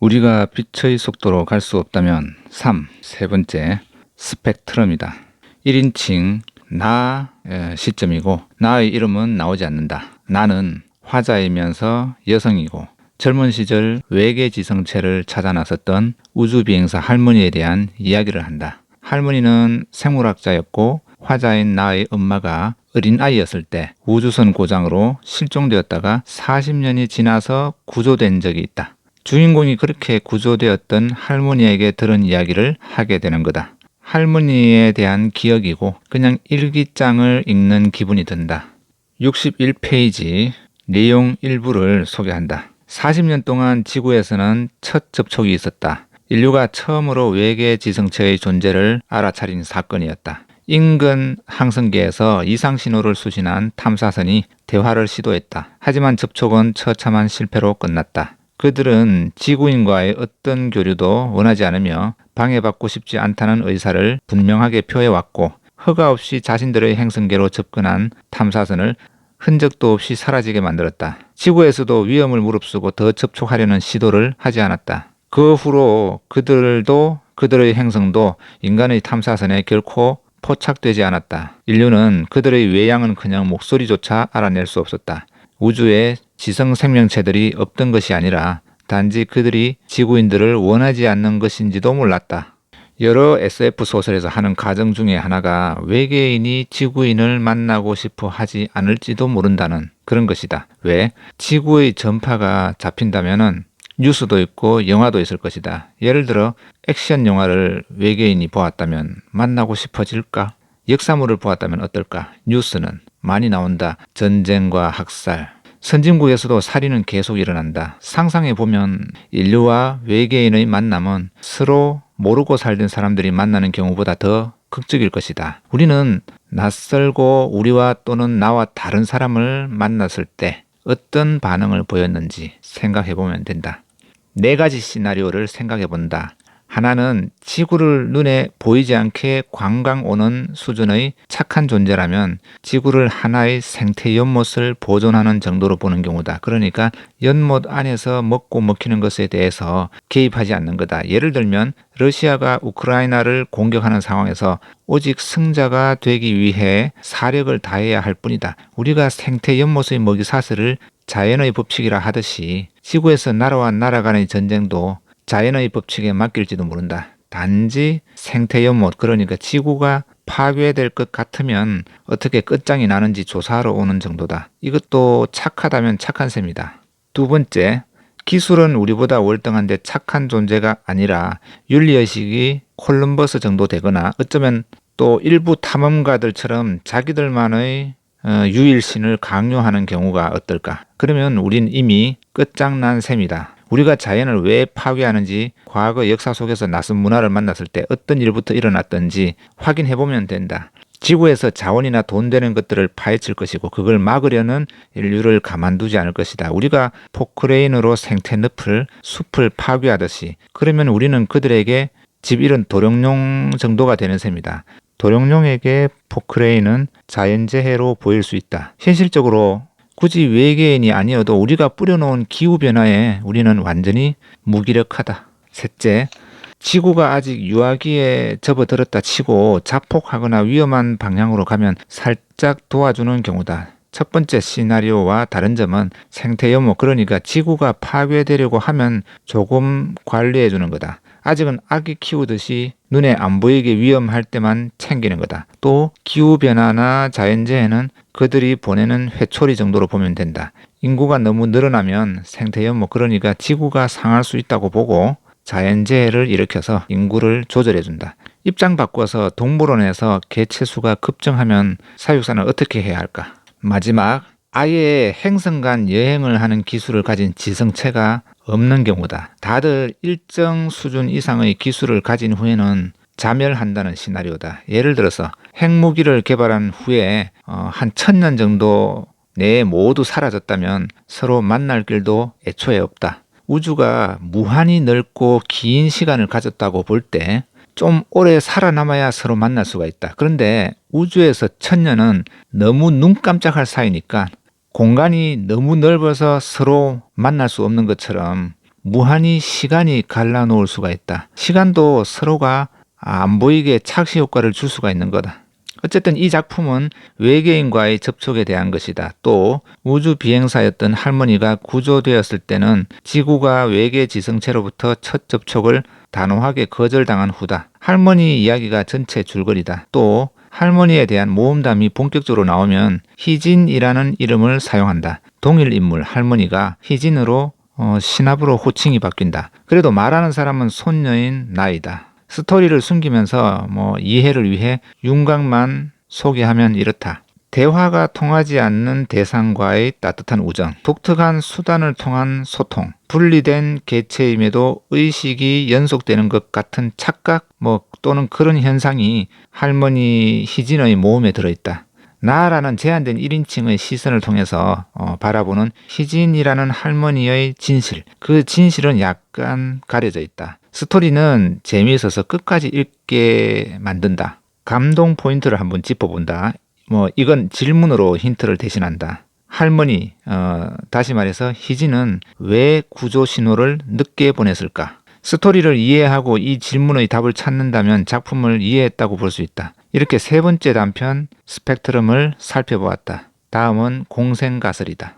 우리가 빛의 속도로 갈 수 없다면 3. 세 번째, 스펙트럼이다. 1인칭 나 시점이고 나의 이름은 나오지 않는다. 나는 화자이면서 여성이고 젊은 시절 외계 지성체를 찾아 나섰던 우주비행사 할머니에 대한 이야기를 한다. 할머니는 생물학자였고 화자인 나의 엄마가 어린아이였을 때 우주선 고장으로 실종되었다가 40년이 지나서 구조된 적이 있다. 주인공이 그렇게 구조되었던 할머니에게 들은 이야기를 하게 되는 거다. 할머니에 대한 기억이고 그냥 일기장을 읽는 기분이 든다. 61페이지 내용 일부를 소개한다. 40년 동안 지구에서는 첫 접촉이 있었다. 인류가 처음으로 외계 지성체의 존재를 알아차린 사건이었다. 인근 항성계에서 이상신호를 수신한 탐사선이 대화를 시도했다. 하지만 접촉은 처참한 실패로 끝났다. 그들은 지구인과의 어떤 교류도 원하지 않으며 방해받고 싶지 않다는 의사를 분명하게 표해왔고 허가 없이 자신들의 행성계로 접근한 탐사선을 흔적도 없이 사라지게 만들었다. 지구에서도 위험을 무릅쓰고 더 접촉하려는 시도를 하지 않았다. 그 후로 그들의 행성도 인간의 탐사선에 결코 포착되지 않았다. 인류는 그들의 외양은커녕 목소리조차 알아낼 수 없었다. 우주에 지성 생명체들이 없던 것이 아니라 단지 그들이 지구인들을 원하지 않는 것인지도 몰랐다. 여러 SF 소설에서 하는 가정 중에 하나가 외계인이 지구인을 만나고 싶어 하지 않을지도 모른다는 그런 것이다. 왜? 지구의 전파가 잡힌다면은 뉴스도 있고 영화도 있을 것이다. 예를 들어 액션 영화를 외계인이 보았다면 만나고 싶어질까? 역사물을 보았다면 어떨까? 뉴스는 많이 나온다. 전쟁과 학살. 선진국에서도 살인은 계속 일어난다. 상상해보면 인류와 외계인의 만남은 서로 모르고 살던 사람들이 만나는 경우보다 더 극적일 것이다. 우리는 낯설고 우리와 또는 나와 다른 사람을 만났을 때 어떤 반응을 보였는지 생각해보면 된다. 4가지 시나리오를 생각해본다. 하나는 지구를 눈에 보이지 않게 관광 오는 수준의 착한 존재라면 지구를 하나의 생태 연못을 보존하는 정도로 보는 경우다. 그러니까 연못 안에서 먹고 먹히는 것에 대해서 개입하지 않는 거다. 예를 들면 러시아가 우크라이나를 공격하는 상황에서 오직 승자가 되기 위해 사력을 다해야 할 뿐이다. 우리가 생태 연못의 먹이 사슬을 자연의 법칙이라 하듯이 지구에서 나라와 나라 간의 전쟁도 자연의 법칙에 맡길지도 모른다. 단지 생태연못, 그러니까 지구가 파괴될 것 같으면 어떻게 끝장이 나는지 조사하러 오는 정도다. 이것도 착하다면 착한 셈이다. 2번째, 기술은 우리보다 월등한데 착한 존재가 아니라 윤리의식이 콜럼버스 정도 되거나 어쩌면 또 일부 탐험가들처럼 자기들만의 유일신을 강요하는 경우가 어떨까? 그러면 우린 이미 끝장난 셈이다. 우리가 자연을 왜 파괴하는지 과거 역사 속에서 낯선 문화를 만났을 때 어떤 일부터 일어났던지 확인해보면 된다. 지구에서 자원이나 돈 되는 것들을 파헤칠 것이고 그걸 막으려는 인류를 가만두지 않을 것이다. 우리가 포크레인으로 생태 숲을 파괴하듯이 그러면 우리는 그들에게 집 잃은 도룡뇽 정도가 되는 셈이다. 도룡뇽에게 포크레인은 자연재해로 보일 수 있다. 현실적으로 굳이 외계인이 아니어도 우리가 뿌려놓은 기후변화에 우리는 완전히 무기력하다. 셋째, 지구가 아직 유아기에 접어들었다 치고 자폭하거나 위험한 방향으로 가면 살짝 도와주는 경우다. 첫 번째 시나리오와 다른 점은 생태연못, 그러니까 지구가 파괴되려고 하면 조금 관리해주는 거다. 아직은 아기 키우듯이 눈에 안 보이게 위험할 때만 챙기는 거다. 또 기후변화나 자연재해는 그들이 보내는 회초리 정도로 보면 된다. 인구가 너무 늘어나면 생태연못, 그러니까 지구가 상할 수 있다고 보고 자연재해를 일으켜서 인구를 조절해준다. 입장 바꿔서 동물원에서 개체수가 급증하면 사육사는 어떻게 해야 할까? 마지막, 아예 행성 간 여행을 하는 기술을 가진 지성체가 없는 경우다. 다들 일정 수준 이상의 기술을 가진 후에는 자멸한다는 시나리오다. 예를 들어서 핵무기를 개발한 후에 한 1000년 정도 내에 모두 사라졌다면 서로 만날 길도 애초에 없다. 우주가 무한히 넓고 긴 시간을 가졌다고 볼 때 좀 오래 살아남아야 서로 만날 수가 있다. 그런데 우주에서 1000년은 너무 눈 깜짝할 사이니까 공간이 너무 넓어서 서로 만날 수 없는 것처럼 무한히 시간이 갈라놓을 수가 있다. 시간도 서로가 안 보이게 착시 효과를 줄 수가 있는 거다. 어쨌든 이 작품은 외계인과의 접촉에 대한 것이다. 또 우주 비행사였던 할머니가 구조되었을 때는 지구가 외계 지성체로부터 첫 접촉을 단호하게 거절당한 후다. 할머니 이야기가 전체 줄거리다. 또 할머니에 대한 모험담이 본격적으로 나오면 희진이라는 이름을 사용한다. 동일 인물 할머니가 희진으로 신압으로 호칭이 바뀐다. 그래도 말하는 사람은 손녀인 나이다. 스토리를 숨기면서 이해를 위해 윤곽만 소개하면 이렇다. 대화가 통하지 않는 대상과의 따뜻한 우정, 독특한 수단을 통한 소통, 분리된 개체임에도 의식이 연속되는 것 같은 착각 또는 그런 현상이 할머니 희진의 모험에 들어있다. 나라는 제한된 1인칭의 시선을 통해서 바라보는 희진이라는 할머니의 진실, 그 진실은 약간 가려져 있다. 스토리는 재미있어서 끝까지 읽게 만든다. 감동 포인트를 한번 짚어본다. 이건 질문으로 힌트를 대신한다. 할머니, 다시 말해서 희진은 왜 구조 신호를 늦게 보냈을까? 스토리를 이해하고 이 질문의 답을 찾는다면 작품을 이해했다고 볼 수 있다. 이렇게 세 번째 단편 스펙트럼을 살펴보았다. 다음은 공생가설이다.